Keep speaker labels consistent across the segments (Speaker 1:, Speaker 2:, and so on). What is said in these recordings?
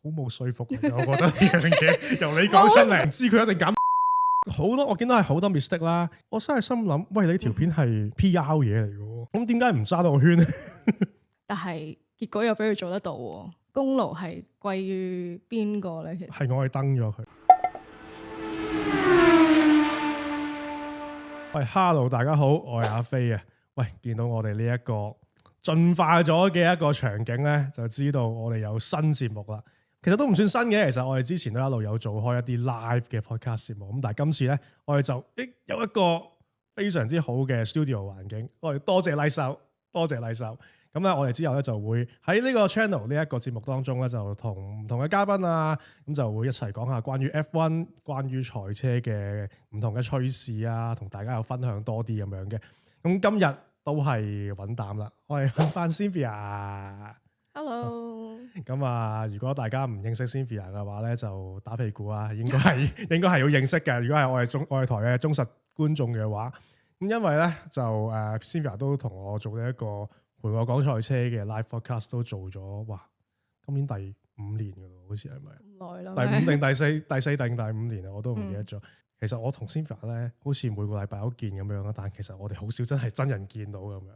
Speaker 1: 好冇說服力嘅，我覺得呢樣嘢由你講出嚟，唔知佢一定減好多。我見到係好多 mistake 啦，我真係心諗，喂，你條片係 PR 嘢嚟嘅，咁點解唔揸到個圈咧？
Speaker 2: 但係結果又俾佢做得到喎，功勞係歸於邊個咧？其實
Speaker 1: 係我去登咗佢。喂，Hello， 大家好，我係阿飛啊。喂，見到我哋呢一個進化咗嘅一個場景咧，就知道我哋有新節目啦。其實都唔算新嘅，其實我哋之前都一路有做開一啲 live 嘅 podcast 節目。咁但係今次咧，我哋就有一個非常之好嘅 studio 環境。我哋多謝麗秀，多謝麗秀。咁咧，我哋之後咧就會喺呢個 channel 呢一個節目當中咧，就同唔同嘅嘉賓啊，咁就會一齊講下關於 F1、關於賽車嘅唔同嘅趣事啊，同大家有分享多啲咁樣嘅。咁今日都係揾膽啦，我係揾翻 Cynthia。Hello。咁啊，如果大家唔認識 Cynthia 嘅話咧，就打屁股啊，應該係要認識嘅。如果係我哋台嘅忠實觀眾嘅話，咁因為咧就Cynthia 都同我做咗一個陪我講賽車嘅 live podcast 都做咗，哇！今年第5年㗎咯，好似係咪？
Speaker 2: 咁耐啦。
Speaker 1: 第5定第四定第5年啊，我都唔記得咗。其實我同 Cynthia 咧，好似每個禮拜都見咁樣啦，但係其實我哋好少真係真人見到咁樣。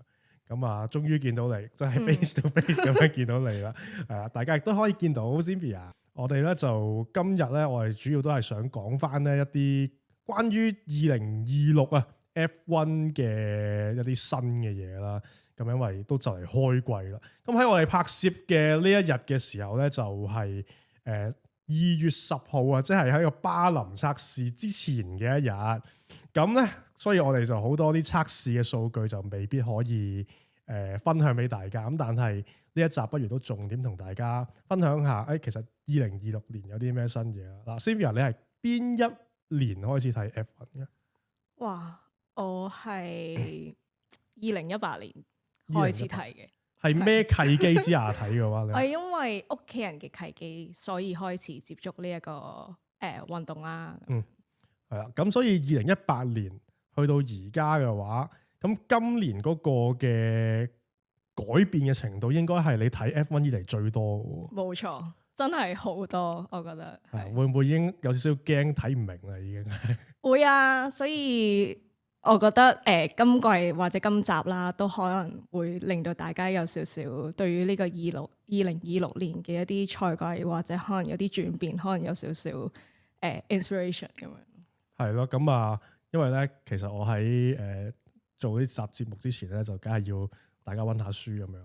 Speaker 1: 咁啊，終於見到你，真係 face to face 咁樣見到你啦。大家亦都可以見到 Cynthia。我哋咧就今日咧，我哋主要都係想講翻呢一啲關於2026啊 F1 嘅一啲新嘅嘢啦。咁因為都就嚟開季啦。咁喺我哋拍攝嘅呢一日嘅時候咧，就係2月10號啊，即係喺個巴林測試之前嘅一日。咁咧，所以我哋就好多啲測試嘅數據就未必可以分享俾大家。咁但係呢一集不如都重點同大家分享下，其實2026年有啲咩新嘢啦。嗱，Cynthia，你係邊一年開始睇 F1 嘅？
Speaker 2: 哇，我係2018年開始睇嘅。
Speaker 1: 係咩契機之下睇嘅話咧？
Speaker 2: 我係因為屋企人嘅契機，所以開始接觸呢一個運動啦。
Speaker 1: 係啦，咁所以2018年去到而家嘅話，咁今年嗰個嘅改變嘅程度，應該係你睇 F1 以嚟最多嘅。
Speaker 2: 冇錯，真係好多，我覺得。
Speaker 1: 會唔會已經有少少驚睇唔明啦？已經
Speaker 2: 會啊，所以我覺得今季或者今集啦，都可能會令到大家有少少對於呢個2026年嘅一啲賽季或者可能有啲轉變，可能有少少inspiration 咁樣。係
Speaker 1: 咯，咁啊，因為咧，其實我喺做呢集節目之前咧，就梗係要大家溫下書咁樣。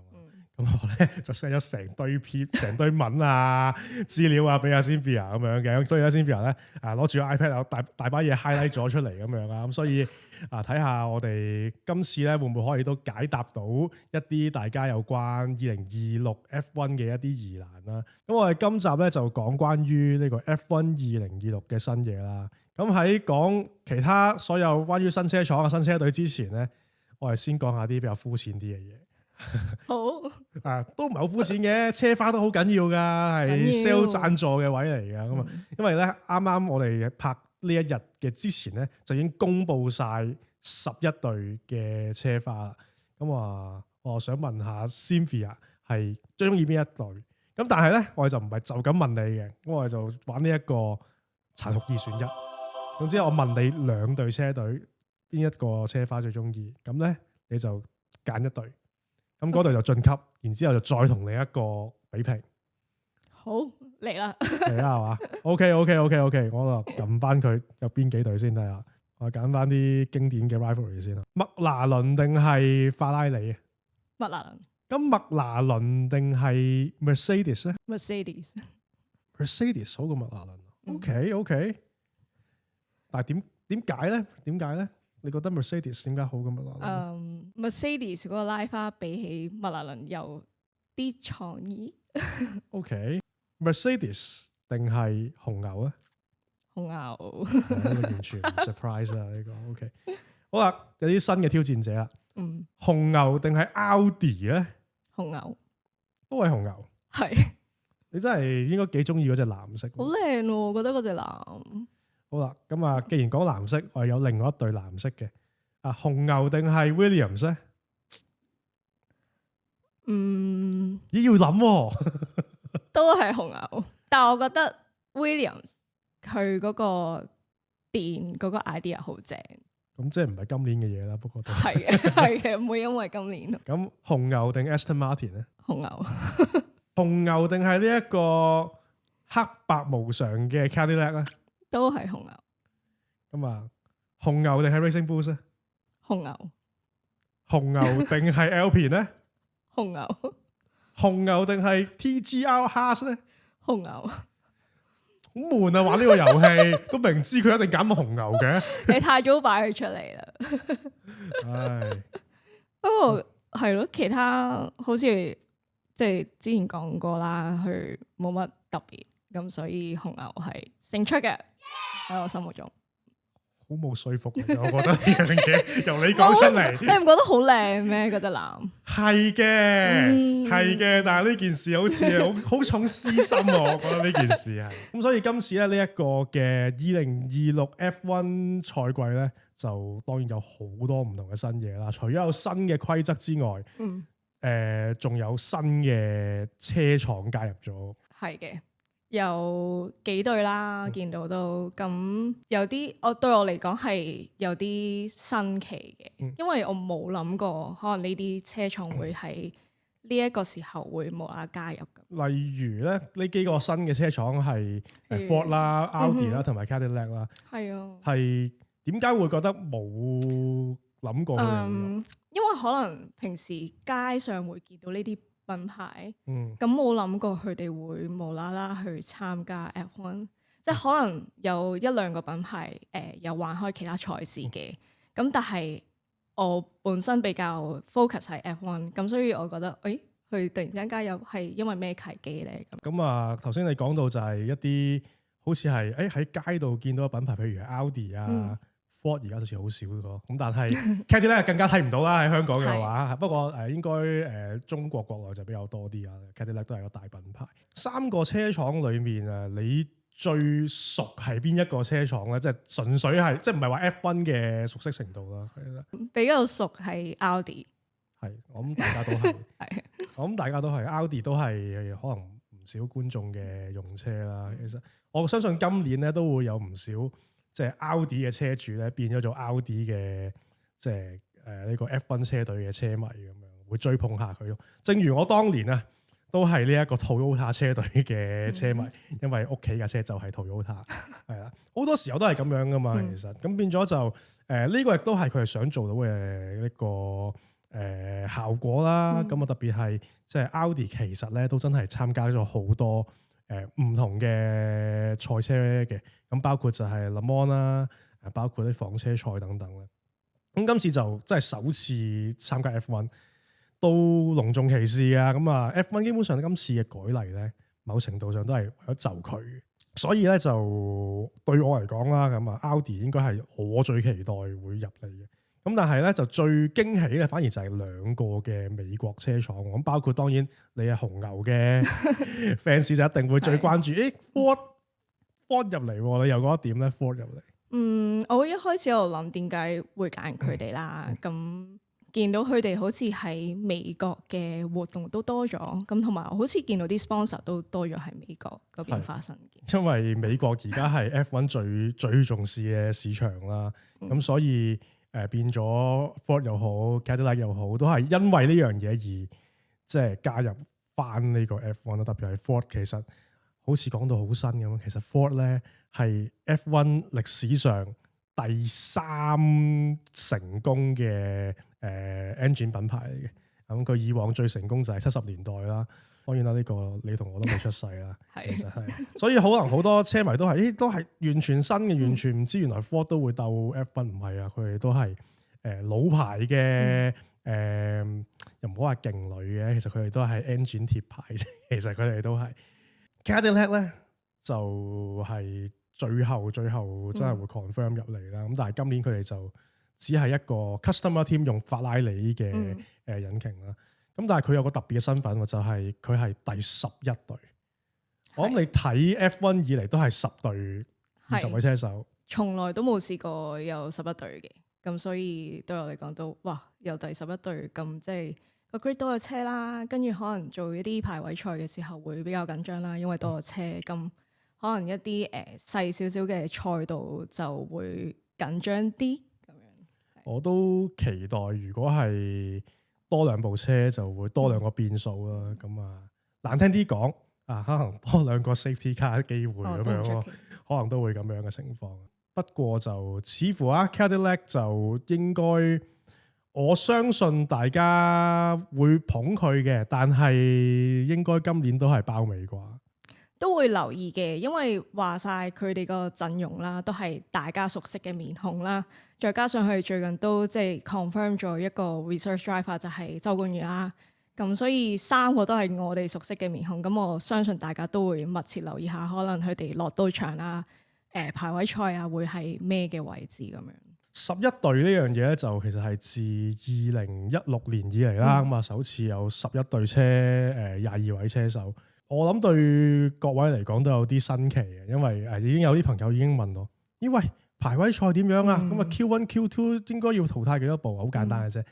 Speaker 1: 咁我咧就 send 咗成堆片、成堆文啊、資料啊俾阿 Cynthia 咁樣嘅。咁所以咧 Cynthia 咧攞住個 iPad 有大把嘢 highlight 咗出嚟咁樣啊。咁所以睇下我哋今次咧會唔會可以都解答到一啲大家有關2026 F1 嘅一啲疑難啦。咁我哋今集咧就講關於呢個 F1 2026嘅新嘢啦。咁喺講其他所有關於新車廠啊、新車隊之前咧，我哋先講下啲比較膚淺啲嘅嘢。
Speaker 2: 好
Speaker 1: 都唔係好膚淺嘅，車花都好緊要㗎，係 sell 贊助嘅位嚟㗎。咁啊，因為咧啱啱我哋拍呢一日嘅之前咧，就已經公布晒11隊嘅車花啦。咁我想問下 Cynthia 係最中意邊一隊？咁但係咧，我哋就唔係就咁問你嘅，咁我哋就玩呢一個殘酷2選1。總之我問你2隊車隊邊一個車花最中意，咁咧你就揀一隊。咁嗰隊就晉級，然之後就再同你一個比拼。
Speaker 2: 好，嚟啦，
Speaker 1: 嚟啦係嘛？OK，我就撳翻佢有邊幾隊先睇下。我揀翻啲經典嘅 rivalry 先啦。麥拿倫定係法拉利啊？
Speaker 2: 麥拿倫。
Speaker 1: 咁麥拿倫定係 Mercedes 咧 ？Mercedes 好過麥拿倫。OK，但係點解咧？你覺得 Mercedes 點解好過麥拿倫
Speaker 2: ？Mercedes 嗰個拉花比起麥拿倫有啲創意。
Speaker 1: OK，Mercedes 定係紅牛咧？
Speaker 2: 紅牛。
Speaker 1: 完全唔 surprise 啊！呢個 OK。好啦，有啲新嘅挑戰者啦。紅牛定係 Audi 咧？
Speaker 2: 紅牛。
Speaker 1: 都係紅牛。
Speaker 2: 係。
Speaker 1: 你真係應該幾中意嗰隻藍色。
Speaker 2: 好靚喎，我覺得嗰隻藍。
Speaker 1: 好啦，咁啊，既然講藍色，我哋有另外一隊藍色嘅，紅牛定係 Williams 咧？
Speaker 2: 要
Speaker 1: 諗喎，
Speaker 2: 都係紅牛，但我覺得 Williams 佢嗰個電嗰個 idea 好正。
Speaker 1: 咁即係唔係今年嘅嘢啦，不過都
Speaker 2: 係嘅，係嘅，唔會因為今年。
Speaker 1: 咁紅牛定 Aston Martin 咧？
Speaker 2: 紅牛，
Speaker 1: 紅牛定係呢一個黑白無常嘅 Cadillac 咧？
Speaker 2: 都係紅牛。
Speaker 1: 咁啊，紅牛定係 Racing Bulls 咧？
Speaker 2: 紅牛，
Speaker 1: 紅牛定係 Alpine 咧？
Speaker 2: 紅牛，
Speaker 1: 紅牛定係 TGR Haas 咧？
Speaker 2: 紅牛。
Speaker 1: 好悶啊！玩呢個遊戲都明知佢一定揀紅牛嘅。
Speaker 2: 你太早擺佢出嚟啦。
Speaker 1: 唉，
Speaker 2: 不過係咯，其他好似即係之前講過啦，佢冇乜特別，咁所以紅牛係勝出嘅喺我心目中。
Speaker 1: 好冇說服力啊！我覺得呢樣嘢由你講出嚟，
Speaker 2: 你唔覺得好靚咩？嗰隻藍
Speaker 1: 係嘅，係嘅，但係呢件事好似好重私心喎，我覺得呢件事係。咁所以今次咧呢一個嘅2026 F1 賽季咧，就當然有好多唔同嘅新嘢啦。除咗有新嘅規則之外，仲有新嘅車廠加入咗。
Speaker 2: 係嘅。有幾隊啦，見到都咁有啲，對我嚟講係有啲新奇嘅，因為我冇諗過可能呢啲車廠會喺呢一個時候會無啦啦加入咁。
Speaker 1: 例如咧，呢幾個新嘅車廠係 Ford 啦、Audi 啦同埋 Cadillac 啦，
Speaker 2: 係啊，
Speaker 1: 係點解會覺得冇諗過佢哋？
Speaker 2: 因為可能平時街上會見到呢啲品牌，咁冇諗過佢哋會無啦啦去參加 F1，即係可能有一兩個品牌有玩開其他賽事嘅，咁但係我本身比較 focus 喺 F1，咁所以我覺得佢突然之間加入係因為咩契機咧？
Speaker 1: 咁啊，頭先你講到就係一啲好似係喺街度見到嘅品牌，譬如 Audi 啊。Ford 而家好似好少咯，咁但係 Cadillac 更加睇唔到啦，喺香港嘅話。不過應該中國國內就比較多啲啦。Cadillac 都係個大品牌。三個車廠裡面你最熟係邊一個車廠咧？即係純粹係即係唔係話 F1 嘅熟悉程度啦。
Speaker 2: 比較熟係 Audi。
Speaker 1: 係，我諗大家都係。我諗大家都係 Audi 都係可能唔少觀眾嘅用車啦。其實我相信今年咧都會有唔少。即係 Audi 嘅車主咧，變咗做 Audi 嘅即係呢個 F1 車隊嘅車迷咁樣，會追捧下佢咯。正如我當年啊，都係呢一個 Toyota 車隊嘅車迷，因為屋企架車就係 Toyota，係啦，好多時候都係咁樣噶嘛。其實咁變咗就呢個亦都係佢哋想做到嘅一個效果啦。咁啊特別係即係 Audi 其實咧都真係參加咗好多。唔同嘅賽車嘅，咁包括就係 Le Mans 啦，包括啲房車賽等等咧。咁今次就真係首次參加 F1，都隆重其事啊！咁啊 F1 基本上今次嘅改例咧，某程度上都係為咗就佢，所以咧就對我嚟講啦，咁啊 Audi 應該係我最期待會入嚟嘅。咁但係咧就最驚喜嘅反而就係兩個嘅美國車廠，咁包括當然你係紅牛嘅 fans 就一定會最關注，Ford 入嚟，你又覺得點咧 Ford 入嚟？
Speaker 2: 我一開始我諗點解會揀佢哋啦，咁見到佢哋好似喺美國嘅活動都多咗，咁同埋好似見到啲 sponsor 都多咗喺美國嗰邊發生嘅。
Speaker 1: 因為美國而家係 F1 最重視嘅市場啦，咁所以。變咗 Ford 又好 Cadillac 又好，都係因為呢樣嘢而即係加入翻呢個 F1 啦。特別係 Ford 其實好似講到好新咁，其實 Ford 咧係 F1 歷史上第3成功嘅engine 品牌嚟嘅。咁佢以往最成功就係70年代啦。當然啦，呢個你同我都未出世啦，其實係，所以可能好多車迷都係完全新嘅，完全唔知原來 Ford 都會鬥 F1，唔係啊，佢哋都係老牌嘅又唔好話勁女嘅，其實佢哋都係 engine 貼牌啫，其實佢哋都係 Cadillac 咧就係最後真係會 confirm 入嚟啦。咁但係今年佢哋就只係一個 customer team 用法拉利嘅引擎啦。咁但係佢有個特別嘅身份喎，就係佢係第11隊。我諗你睇 F1 以嚟都係10隊20位車手，
Speaker 2: 從來都冇試過有11隊嘅。咁所以對我嚟講都哇，有第11隊咁即係個 grid 多咗車啦，跟住可能做一啲排位賽嘅時候會比較緊張啦，因為多咗車，咁可能一啲細少少嘅賽道就會緊張啲咁樣。
Speaker 1: 我都期待如果係多兩部車就會多兩個變數啦。咁難聽啲講可能多兩個 safety car 機會咁樣咯，可能都會咁樣嘅情況。不過就似乎Cadillac 就應該，我相信大家會捧佢嘅，但係應該今年都係包尾啩。
Speaker 2: 都會留意嘅，因為話晒佢哋個陣容啦，都係大家熟悉嘅面孔啦。再加上佢哋最近都即係 confirm 咗一個 research driver 就係周冠宇啦。咁所以三個都係我哋熟悉嘅面孔。咁我相信大家都會密切留意下，可能佢哋落到場啊、排位賽啊，會係咩嘅位置咁樣。
Speaker 1: 11隊呢樣嘢咧，就其實係自2016年以嚟啦。咁首次有11隊車22位車手。我諗對各位嚟講都有啲新奇嘅，因為已經有啲朋友已經問我：咦喂，排位賽點樣啊？咁Q1、Q2 應該要淘汰幾多部？好簡單嘅啫。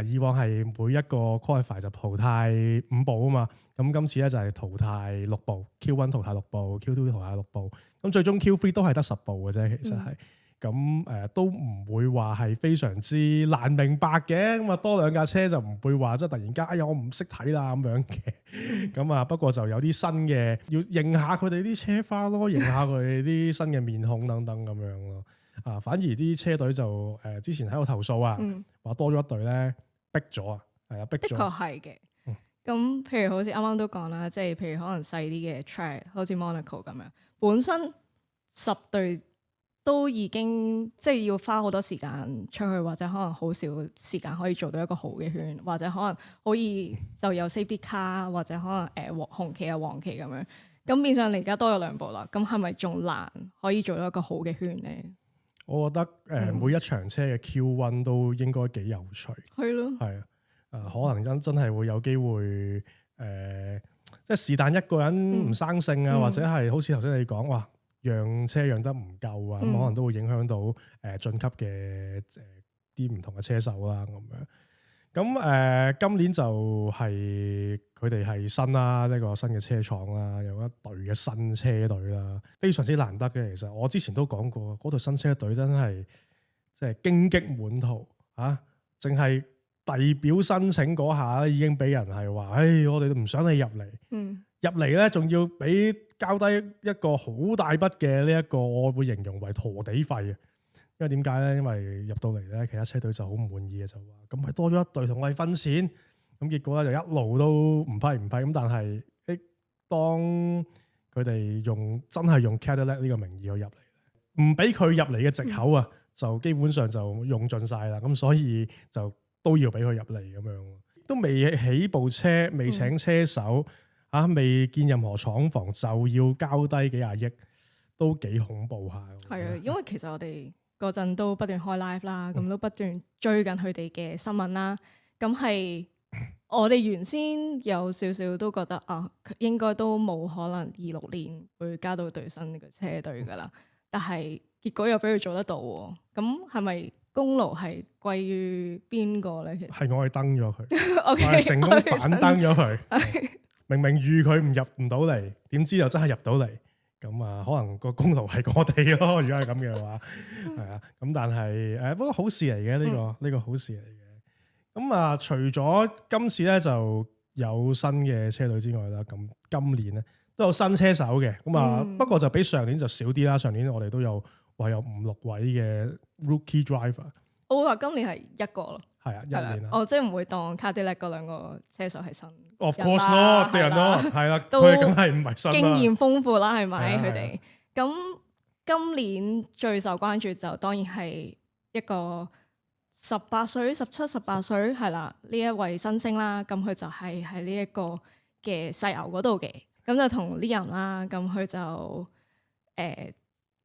Speaker 1: 以往係每一個 qualify 就淘汰5部啊嘛。咁今次咧就係淘汰6部，Q1 淘汰6部，Q2 淘汰6部。咁最終 Q3 都係得10部嘅啫，其實係。咁都唔會話係非常之難明白嘅，咁多兩架車就唔會話即係突然間，哎呀我唔識睇啦咁樣嘅，咁不過就有啲新嘅，要認下佢哋啲車花咯，認下佢哋啲新嘅面孔等等咁樣咯。反而啲車隊就之前喺度投訴話多咗一隊咧，逼咗啊，係啊，逼咗。的
Speaker 2: 確係嘅。咁譬如好似啱啱都講啦，即係譬如可能細啲嘅 track，好似 Monaco 咁樣，本身10隊。都已經即係要花好多時間出去，或者可能好少時間可以做到一個好嘅圈，或者可能可以就有 safety car，或者可能紅旗啊黃旗咁樣。咁變相你而家多咗2部啦，咁係咪仲難可以做到一個好嘅圈咧？我覺
Speaker 1: 得每一場車嘅 Q1 都應該幾有趣。
Speaker 2: 係咯，
Speaker 1: 係可能真係會有機會即係是但一個人唔生性啊，或者係好似頭先你講話。讓車讓得唔夠啊，咁可能都會影響到晉級嘅啲唔同嘅車手啦咁樣。咁今年就係佢哋係新啦，呢個新嘅車廠啦，有一隊嘅新車隊啦，非常之難得嘅。其實我之前都講過，嗰隊新車隊真係即係荊棘滿途啊！淨係遞表申請嗰下咧，已經俾人係話，我哋都唔想你入嚟。入嚟咧，仲要俾交低一個好大筆嘅呢一個，我會形容為陀地費嘅。因為點解咧？因為入到嚟咧，其他車隊就好唔滿意嘅，就話咁咪多咗一隊同我哋分錢。咁結果咧就一路都唔批。咁但係當佢哋真係用 Cadillac 呢個名義去入嚟，唔俾佢入嚟嘅藉口啊，就基本上就用盡晒啦。咁所以就都要俾佢入嚟咁樣。都未起部車，未請車手。未見任何廠房就要交低幾廿億，都幾恐怖下。
Speaker 2: 係啊，因為其實我哋嗰陣都不斷開 live 啦，咁都不斷追緊佢哋嘅新聞啦。咁係我哋原先有少少都覺得應該都冇可能26年會加到隊新嘅車隊噶啦。但係結果又俾佢做得到喎。咁係咪功勞係歸於邊個咧？其實係
Speaker 1: 我哋登咗佢，
Speaker 2: 我
Speaker 1: 係成功反登咗佢。明明預佢入唔到嚟，點知又真係入到嚟，咁可能個功勞係我哋咯。如果係咁嘅話，係啊，咁但係不過好事嚟嘅呢個好事嚟嘅。咁除咗今次咧就有新嘅車隊之外啦，咁今年咧都有新車手嘅。不過就比上年就少啲啦。上年我哋都有話有5-6位嘅 rookie driver。
Speaker 2: 我會話今年係一個咯。
Speaker 1: 係啊，一年啦。
Speaker 2: 即係唔會當 Cadillac 嗰2個車手係新。
Speaker 1: Of course 咯，對人咯，係啦，佢哋梗係唔係新啦。
Speaker 2: 經驗豐富啦，係咪佢哋？咁今年最受關注就當然係一個18歲、17、18歲係啦，呢一位新星啦。咁佢就係喺呢一個嘅細牛嗰度嘅，咁就同 Liam 啦。咁佢就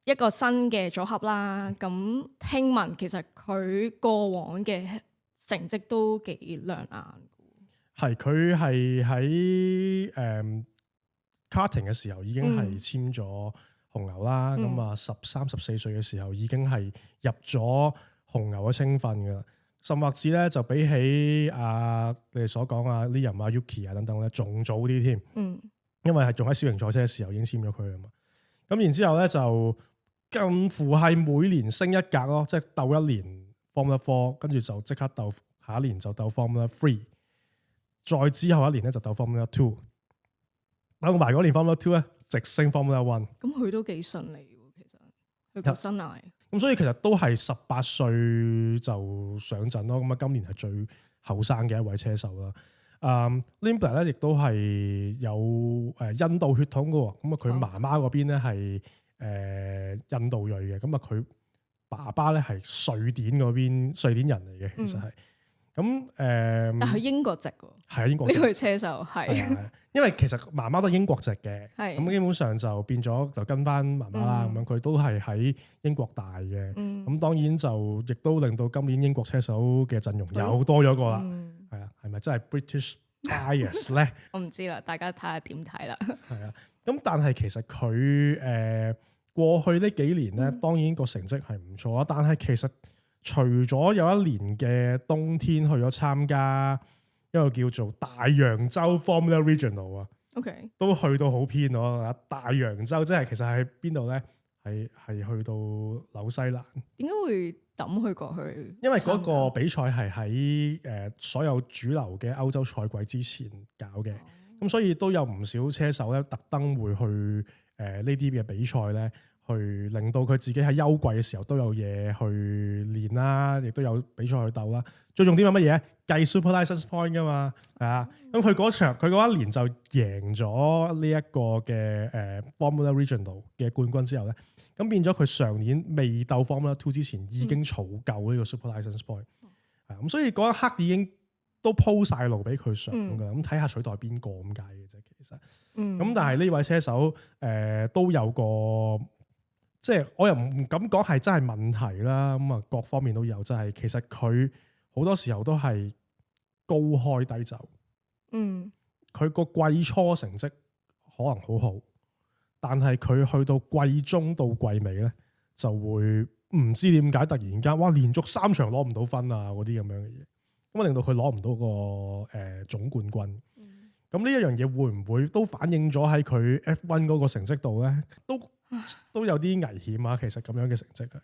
Speaker 2: 一個新嘅組合啦。咁聽聞其實佢過往嘅成績都幾亮眼。
Speaker 1: 係佢係喺karting嘅時候已經係簽咗紅牛啦。咁13、14歲嘅時候已經係入咗紅牛嘅青訓噶啦。甚或至咧就比起你哋所講Liam Yuki 等等咧，仲早啲添。因為係仲喺小型賽車嘅時候已經簽咗佢啊嘛。咁然之後咧就近乎係每年升一格咯，即係鬥一年 Formula 4，跟住就即刻鬥下一年就鬥 Formula 3，再之後一年咧就鬥 Formula 2。鬥埋嗰年 Formula 2咧，直升 Formula 1。
Speaker 2: 咁佢都幾順利喎，其實佢個生涯。
Speaker 1: 咁所以其實都係18歲就上陣咯。咁啊，今年係最後生嘅一位車手啦。Limber 咧亦都係有印度血統嘅喎。咁啊，佢媽媽嗰邊咧係印度裔嘅。咁啊，佢爸爸咧係瑞典嗰邊瑞典人嚟嘅，其實係。咁但
Speaker 2: 係英國籍喎。
Speaker 1: 係英國籍。
Speaker 2: 呢個車手係。
Speaker 1: 因為其實媽媽都係英國籍嘅，咁基本上就變咗就跟翻媽媽啦。咁樣佢都係喺英國大嘅，咁當然就亦都令到今年英國車手嘅陣容又多咗個啦。係啊，係咪真係 British bias 咧？
Speaker 2: 我唔知啦，大家睇下點睇啦。
Speaker 1: 係啊，咁但係其實佢過去呢幾年咧，當然個成績係唔錯啊。但係其實除咗有一年嘅冬天去咗參加一個叫做大洋洲 Formula Regional 啊，OK，都去到好偏咯。大洋洲即係其實喺邊度咧？係去到紐西蘭。點解
Speaker 2: 會抌佢過去？
Speaker 1: 因為嗰個比賽係喺所有主流嘅歐洲賽季之前搞嘅，咁所以都有唔少車手咧特登會去呢啲嘅比賽咧。去令到佢自己喺休季嘅時候都有嘢去練啦，亦都有比賽去鬥啦。最重點係乜嘢？計 Super License Point 噶嘛，係啊。咁佢嗰一年就贏咗呢一個嘅Formula Regional 嘅冠軍之後咧，咁變咗佢上年未鬥 Formula 2之前已經儲夠呢個 Super License Point。咁所以嗰一刻已經都鋪晒路俾佢上㗎。咁睇下取代邊個咁解嘅啫，其實。咁但係呢位車手都有個。即係我又唔敢講係真係問題啦，咁啊各方面都有，就係其實佢好多時候都係高開低走。佢個季初成績可能好好，但係佢去到季中到季尾咧，就會唔知點解突然間，哇連續3場攞唔到分啊嗰啲咁樣嘅嘢，咁啊令到佢攞唔到個總冠軍。咁呢一樣嘢會唔會都反映咗喺佢 F1 嗰個成績度咧？都有啲危險啊！其實咁樣嘅成績係，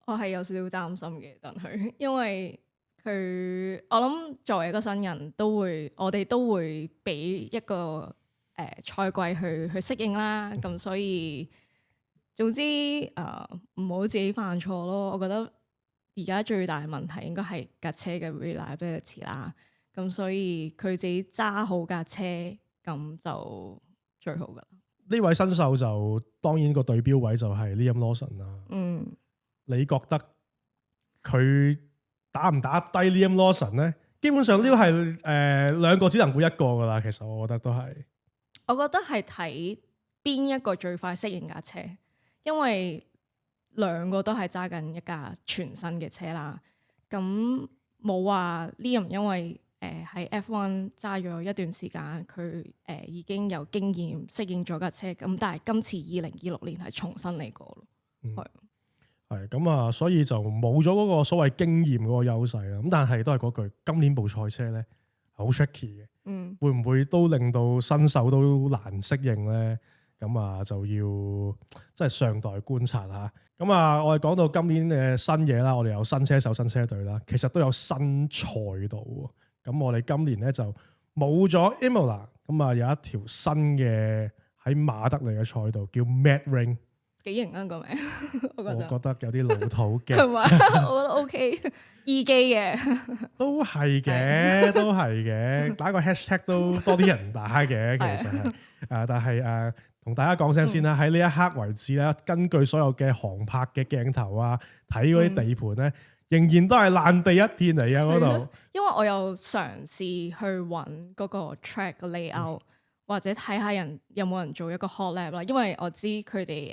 Speaker 2: 我係有少少擔心嘅，但係因為我諗作為一個新人，我哋都會俾一個賽季去適應啦。咁所以總之唔好自己犯錯咯。我覺得而家最大嘅問題應該係架車嘅 reliability 啦。咁所以佢自己揸好架車，咁就最好噶啦。
Speaker 1: 呢位新秀就當然個對標位就係 Liam Lawson 啦。你覺得佢打唔打低 Liam Lawson 咧？基本上呢個係兩個只能換一個噶啦。其實我覺得都係。
Speaker 2: 我覺得係睇邊一個最快適應架車，因為兩個都係揸緊一架全新嘅車啦。咁冇話 Liam 因為喺 F1 揸咗一段時間，佢已經有經驗適應咗架車，咁但係今次2026年係重新嚟過咯。
Speaker 1: 係咁啊，所以就冇咗嗰個所謂經驗嗰個優勢啦。咁但係都係嗰句，今年部賽車咧好 tricky 嘅，會唔會都令到新手都難適應咧？咁啊就要真係尚待觀察下。咁啊，我哋講到今年嘅新嘢啦，我哋有新車手、新車隊啦，其實都有新賽道。咁我哋今年咧就冇咗 Imola， 咁啊有一條新嘅喺馬德里嘅賽道叫 Mad Ring，
Speaker 2: 幾型啊個名，我覺得
Speaker 1: 有啲老土嘅，
Speaker 2: 係咪？我覺得 OK， E 機嘅
Speaker 1: 都係嘅，都係嘅，打個 hashtag 都多啲人打嘅，其實係但係同大家講聲先啦，喺呢一刻為止咧，根據所有嘅航拍嘅鏡頭啊，睇嗰啲地盤咧。仍然都係爛地一片嚟嘅嗰度，
Speaker 2: 因為我有嘗試去揾嗰個 track 嘅 layout，或者睇下人有冇人做一個 hot lap 啦。因為我知佢哋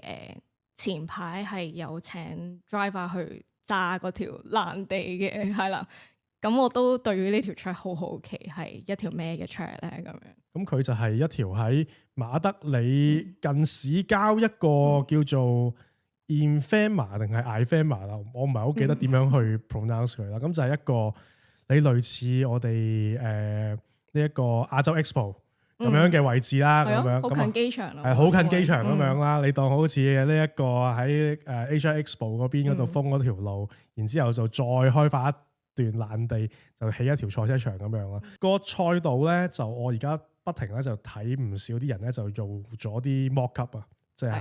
Speaker 2: 前排係有請 driver 去揸嗰條爛地嘅，係啦。咁我都對於呢條 track 好好奇，係一條咩嘅 track 咧？咁樣
Speaker 1: 咁佢就係一條喺馬德里近市郊一個叫做 Infema 定係 Ifema 啦，我唔係好記得點樣去 pronounce 佢啦。咁就係一個你類似我哋呢一個亞洲 Expo 咁樣嘅位置啦，咁樣
Speaker 2: 好近機場咯，
Speaker 1: 係好近機場咁樣啦。你當好似呢一個喺Asia Expo 嗰邊嗰度封嗰條路，然之後就再開發一段爛地，就起一條賽車場咁樣啦。個賽道咧就我而家不停咧就睇唔少啲人咧就用咗啲 mock up 啊，即係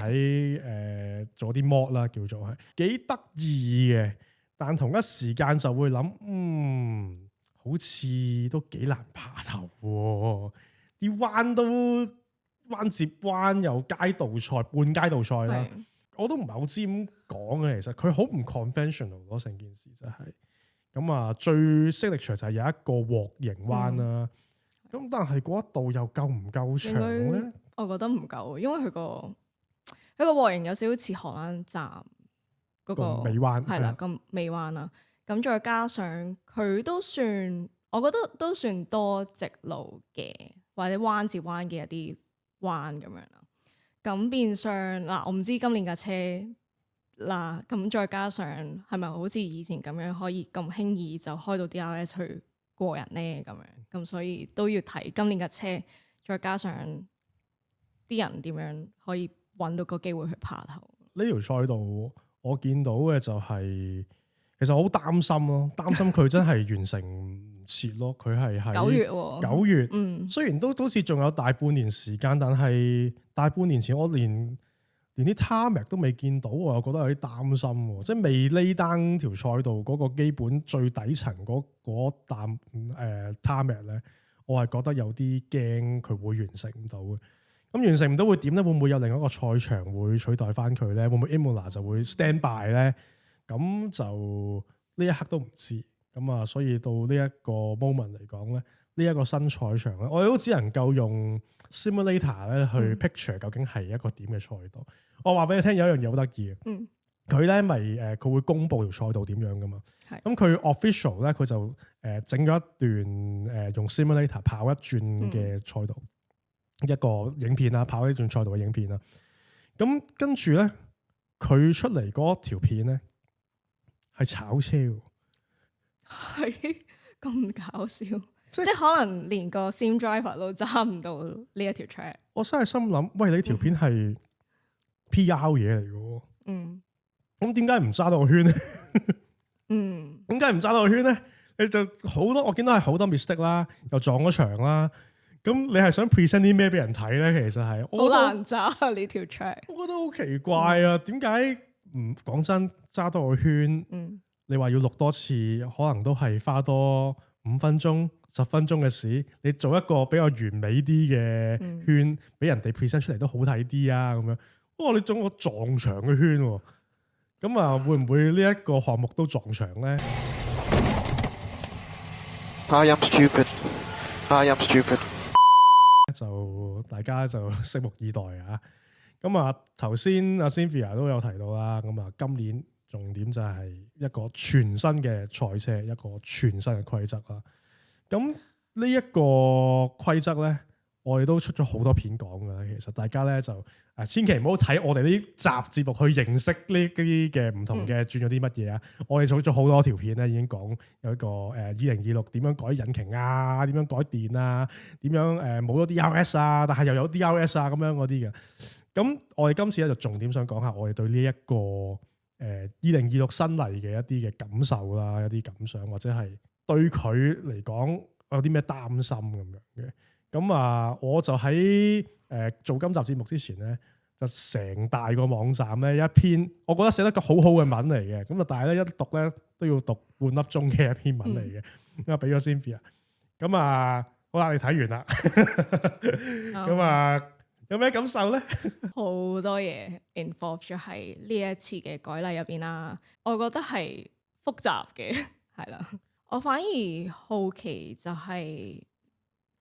Speaker 1: 喺做啲 mod 啦，叫做係幾得意嘅。但同一時間就會諗，好似都幾難爬頭喎。啲彎都彎接彎，有街道賽、半街道賽啦，我都唔係好知點講嘅。其實佢好唔 conventional 咯，成件事就係咁啊。最 signature 就係有一個鑊形彎啦，咁但係嗰一度又夠唔夠長咧？
Speaker 2: 我覺得唔夠，因為佢個鑊形有少少似荷蘭站嗰個
Speaker 1: 尾彎，
Speaker 2: 係啦，咁尾彎啦。咁再加上佢都算，我覺得都算多直路嘅，或者彎接彎嘅一啲彎咁樣啦。咁變相嗱，我唔知今年架車嗱，咁再加上係咪好似以前咁樣可以咁輕易就開到 DRS 去過人呢？咁樣，咁所以都要睇今年架車，再加上啲人點樣可以揾到個機會去爬頭。
Speaker 1: 呢條賽道我見到嘅就係，其實我好擔心咯，擔心佢真係完成唔切咯。佢係喺9月，雖然都好似仲有大半年時間，但係大半年前我連啲 tarmac 都未見到，我又覺得有啲擔心。即係未呢單條賽道嗰個基本最底層嗰啖tarmac 咧，我係覺得有啲驚佢會完成唔到嘅。咁完成唔到會點咧？會唔會有另一個賽場會取代翻佢咧？會唔會 Imola 就會 stand by 咧？咁就呢一刻都唔知。咁啊，所以到呢一個 moment 嚟講咧，呢一個新賽場咧，我哋都只能夠用 simulator 咧去 picture 究竟係一個點嘅賽道。我話俾你聽，有一樣嘢好得意嘅，佢咧咪佢會公佈條賽道點樣噶嘛？咁佢 official 咧，佢就整咗一段用 simulator 跑一轉嘅賽道。一個影片啦，跑呢段賽道嘅影片啦，咁跟住咧，佢出嚟嗰條片咧係炒車喎，
Speaker 2: 係咁搞笑，即係可能連個 sim driver 都揸唔到呢一條 track。
Speaker 1: 我真係心諗，喂，你條片係 PR 嘢嚟嘅喎，咁點解唔揸到個圈咧？點解唔揸到個圈咧？你就好多，我見到係好多 mistake 啦，又撞咗牆啦。咁你係想 present 啲咩俾人睇咧？其實係好
Speaker 2: 難揸呢條 track，
Speaker 1: 我覺得好奇怪啊！點解唔講真揸多個圈？你話要錄多次，可能都係花多5分鐘、10分鐘嘅事。你做一個比較完美啲嘅圈，俾人哋 present 出嚟都好睇啲啊！咁樣，哇！你做個撞牆嘅圈，咁啊，會唔會呢一個項目都撞牆咧
Speaker 3: ？I am stupid. I am stupid.
Speaker 1: 就大家就拭目以待啊！咁啊，頭先阿 Cynthia 都有提到啦。咁啊，今年重點就係一個全新嘅賽車，一個全新嘅規則啦。咁呢一個規則咧，我哋都出咗好多片講噶啦。其實大家咧就千祈唔好睇我哋呢集節目去認識呢啲嘅唔同嘅轉咗啲乜嘢啊！我哋做咗好多條片咧，已經講有一個2026點樣改引擎啊，點樣改電啊，點樣冇咗 DRS 啊，但係又有 DRS 啊咁樣嗰啲嘅。咁我哋今次咧就重點想講下我哋對呢一個2026新嚟嘅一啲嘅感受啦，一啲感想，或者係對佢嚟講有啲咩擔心咁樣嘅。咁啊，我就喺做今集節目之前咧，就成大個網站咧一篇，我覺得寫得個好好嘅文嚟嘅。咁啊，但係咧一讀咧都要讀半粒鐘嘅一篇文嚟嘅。咁啊，俾咗 Cynthia。咁啊，好啦，你睇完啦。咁啊，有咩感受咧？
Speaker 2: 好多嘢 involve 咗喺呢一次嘅改例入邊啦。我覺得係複雜嘅，係啦。我反而好奇就係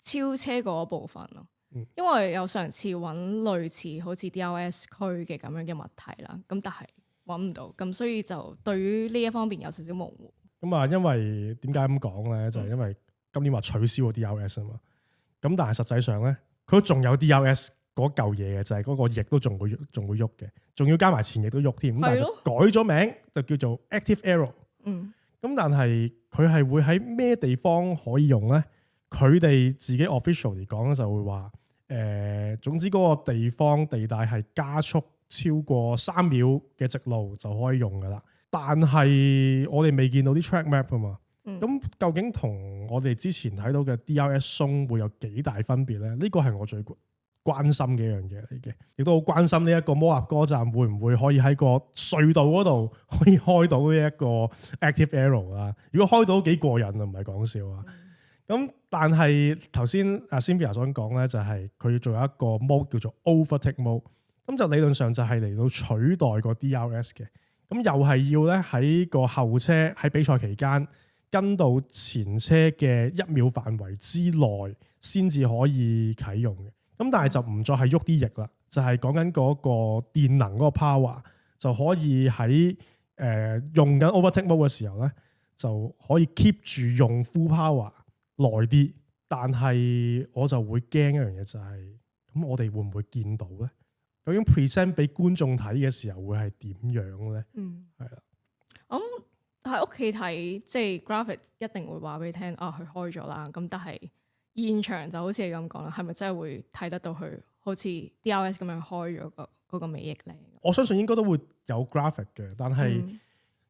Speaker 2: 超車嗰部分咯，因為有嘗試揾類似好似 DRS 區嘅咁樣嘅物體啦，咁但係揾唔到，咁所以就對於呢一方面有少少模糊。咁啊，
Speaker 1: 因為點解咁講咧？就係因為今年話取消個 DRS 啊嘛，咁但係實際上咧，佢都仲有 DRS 嗰嚿嘢嘅，就係嗰個翼都仲會喐嘅，仲要加埋前翼都喐添。咁但係就改咗名，就叫做 Active Arrow。咁但係佢係會喺咩地方可以用咧？佢哋自己 official 嚟講咧，就會話總之嗰個地方地帶係加速超過3秒嘅直路就可以用噶啦。但係我哋未見到啲 track map 啊嘛。咁究竟同我哋之前睇到嘅 DRS Zone 會有幾大分別咧？呢個係我最關心嘅一樣嘢嚟嘅，亦都好關心呢一個摩納哥站會唔會可以喺個隧道嗰度可以開到呢一個 Active Arrow 啦。如果開到幾過癮啊，唔係講笑啊。咁但係頭先阿 Cynthia 所講咧，就係佢仲有一個 mode 叫做 Overtake Mode。咁就理論上就係嚟到取代個 DRS 嘅。咁又係要咧喺個後車喺比賽期間跟到前車嘅1秒範圍之內先至可以啟用嘅。咁但係就唔再係喐啲翼啦，就係講緊嗰個電能嗰個 power 就可以喺用緊 Overtake Mode 嘅時候咧，就可以 keep 住用 full power 耐啲。但係我就會驚一樣嘢就係，咁我哋會唔會見到咧？究竟 present 俾觀眾睇嘅時候會係點樣咧？係啦。
Speaker 2: 咁喺屋企睇，即係 graphics 一定會話俾你聽啊，佢開咗啦。咁但係現場就好似你咁講啦，係咪真係會睇得到佢好似 DRS 咁樣開咗嗰個尾翼咧？
Speaker 1: 我相信應該都會有 graphic 嘅，但係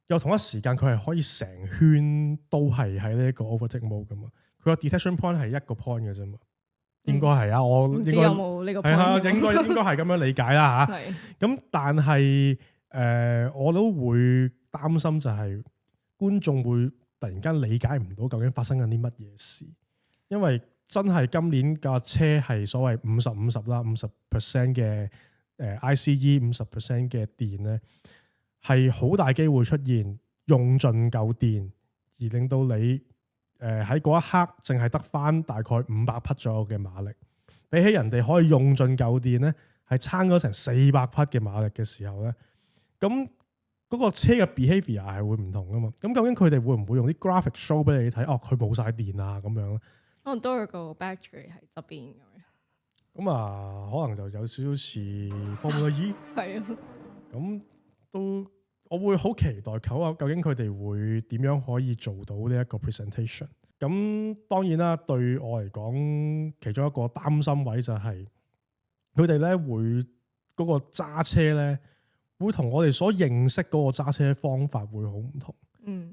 Speaker 1: 又同一時間佢係可以成圈都係喺呢一個 overtake mode 噶嘛。佢個 detection point 係一個 point 嘅啫嘛，應該係啊。我唔知
Speaker 2: 有冇呢個 point？
Speaker 1: 係啊，應該係咁樣理解啦嚇。咁但係我都會擔心就係觀眾會突然間理解唔到究竟發生緊啲乜嘢事，因為真係今年架車係所謂50-50啦，50% 嘅ICE 50% 嘅電咧，係好大機會出現用盡夠電，而令到你喺嗰一刻淨係得翻大概500匹左右嘅馬力，比起人哋可以用盡夠電咧，係撐咗成400匹嘅馬力嘅時候咧，咁嗰個車嘅 behaviour 係會唔同噶嘛？咁究竟佢哋會唔會用啲 graphic show 俾你睇？哦，佢冇晒電啊咁樣咧？
Speaker 2: 可能都有個 battery 喺側邊咁樣。
Speaker 1: 咁啊，可能就有少少似 Formula E。
Speaker 2: 係啊。咁
Speaker 1: 都我會好期待究竟佢哋會點樣可以做到呢一個 presentation。咁當然啦，對我嚟講，其中一個擔心位就係佢哋咧會嗰個揸車咧會同我哋所認識嗰個揸車方法會好唔同。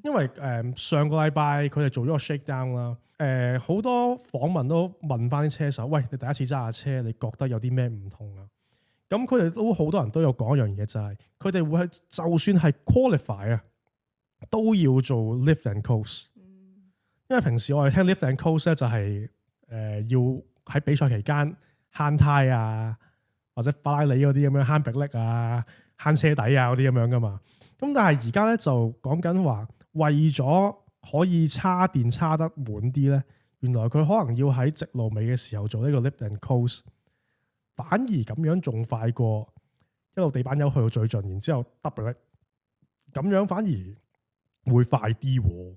Speaker 1: 因為上個禮拜佢哋做咗個 shakedown 啦。好多訪問都問翻啲車手，喂，你第一次揸下車，你覺得有啲咩唔同啊？咁佢哋都好多人都有講一樣嘢，就係佢哋會係就算係 qualify 啊，都要做 lift and coast。因為平時我哋聽 lift and coast 咧，就係要喺比賽期間慳胎啊，或者法拉利嗰啲咁樣慳迫力啊、慳車底啊嗰啲咁樣噶嘛。咁但係而家咧就講緊話，為咗可以叉電叉得滿啲咧，原來佢可能要喺直路尾嘅時候做呢個 lift and coast， 反而咁樣仲快過一路地板油去到最盡，然之後 double 力，咁樣反而會快啲。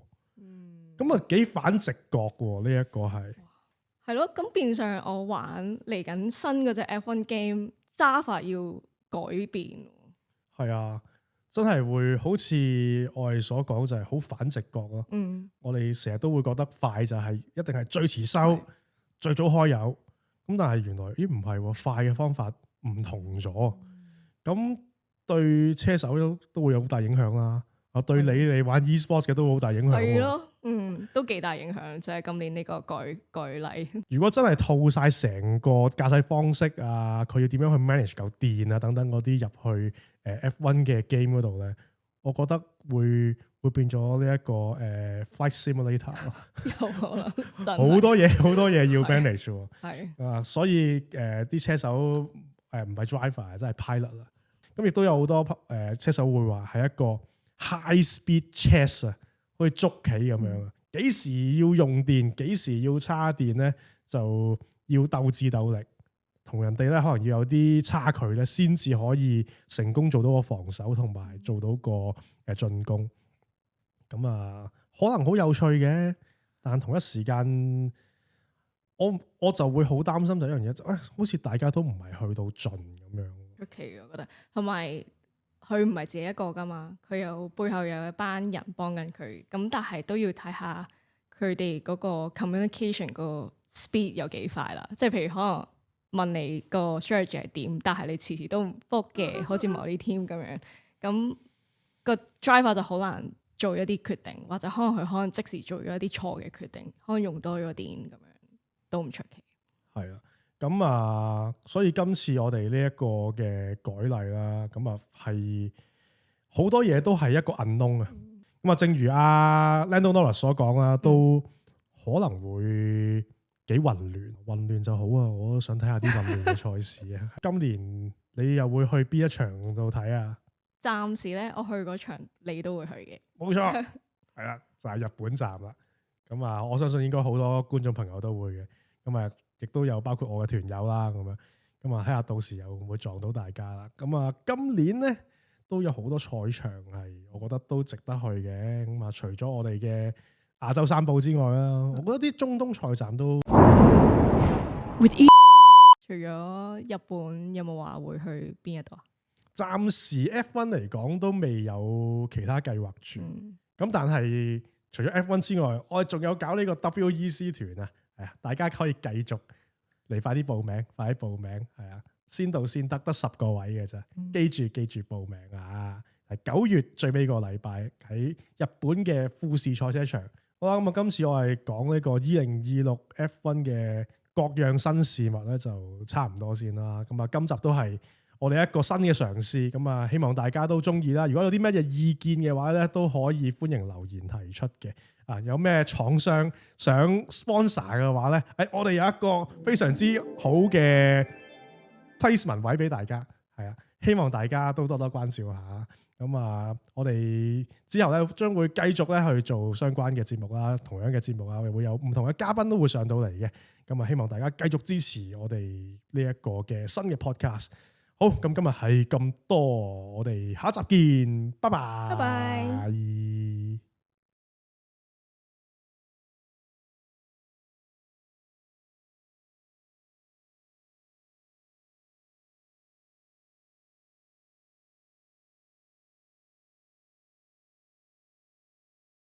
Speaker 1: 咁啊幾反直覺喎，呢一個係
Speaker 2: 咯。咁變相我玩嚟緊新嗰隻 F1 game 揸法要改變。係
Speaker 1: 啊。真係會好似我哋所講就係好反直覺咯。我哋成日都會覺得快就係一定係最遲收、最早開油。咁但係原來咦唔係喎，快嘅方法唔同咗。咁對車手都會有好大影響啦。對你玩 e-sports 嘅都好大影響。係咯，
Speaker 2: 都幾大影響。就係今年呢個舉例。
Speaker 1: 如果真係套晒成個駕駛方式啊，佢要點樣去 manage 嚿電啊等等嗰啲入去F1 嘅 game 嗰度咧，我覺得會變咗呢一個flight simulator
Speaker 2: 有可能
Speaker 1: 好多嘢要 manage 喎。
Speaker 2: 係
Speaker 1: 所以啲車手唔係 driver 真係 pilot 啦。咁亦都有好多車手會話係一個 high speed chess 啊，好似捉棋咁樣啊。幾時要用電，幾時要叉電咧，就要鬥智鬥力。同人哋咧可能要有啲差距咧，先至可以成功做到個防守同埋做到個進攻。咁啊，可能好有趣嘅，但同一時間我就會好擔心就一樣嘢，就好似大家都唔係去到盡咁樣。
Speaker 2: 出奇我覺得，同埋佢唔係自己一個噶嘛，佢有背後有一班人幫緊佢，咁但係都要睇下佢哋嗰個 communication 個 speed 有幾快啦。即係譬如可能問你個 strategy 係點，但係你遲遲都唔覆嘅，好似某啲 team 咁樣，咁個 driver 就好難做一啲決定，或者可能佢可能即時做咗一啲錯嘅決定，可能用多咗電咁樣，都唔出奇。
Speaker 1: 係啦，咁所以今次我哋呢一個嘅改例啦，咁係好多嘢都係一個 unknown 啊。咁正如阿 Lando Norris 所講啦，都可能會幾混亂，混亂就好啊！我都想睇下啲混亂嘅賽事啊。今年你又會去邊一場度睇啊？
Speaker 2: 暫時咧，我去嗰場你都會去嘅，
Speaker 1: 冇錯，係啦，就係日本站啦。咁我相信應該好多觀眾朋友都會嘅。咁亦都有包括我嘅團友啦，咁樣咁睇下到時又會唔會撞到大家啦。咁今年咧都有好多賽場係，我覺得都值得去嘅。咁除咗我哋嘅亞洲三寶之外啦，我覺得啲中東賽站都。
Speaker 2: 除咗日本，有冇話會去邊一度啊？
Speaker 1: 暫時 F1 嚟講都未有其他計劃住。咁但係除咗 F1 之外，我哋仲有搞呢個 WEC 團啊。係啊，大家可以繼續嚟，快啲報名，快啲報名，係啊，先到先得，得10個位嘅啫。記住報名啊！係9月最尾個禮拜喺日本嘅富士賽車場。好啦，咁今次我係講呢個2026 F1 嘅各樣新事物咧，就差唔多先啦。咁今集都係我哋一個新嘅嘗試，咁希望大家都中意啦。如果有啲咩嘢意見嘅話咧，都可以歡迎留言提出嘅。有咩廠商想 sponsor 嘅話咧，我哋有一個非常之好嘅 placement 位俾大家，係啊，希望大家都多多關照下。咁我哋之後咧將會繼續咧去做相關嘅節目啦，同樣嘅節目會有唔同嘅嘉賓都會上到嚟嘅。咁希望大家繼續支持我哋呢一個嘅新嘅 podcast。好，咁今日係咁多，我哋下一集見，拜拜。
Speaker 2: 拜拜。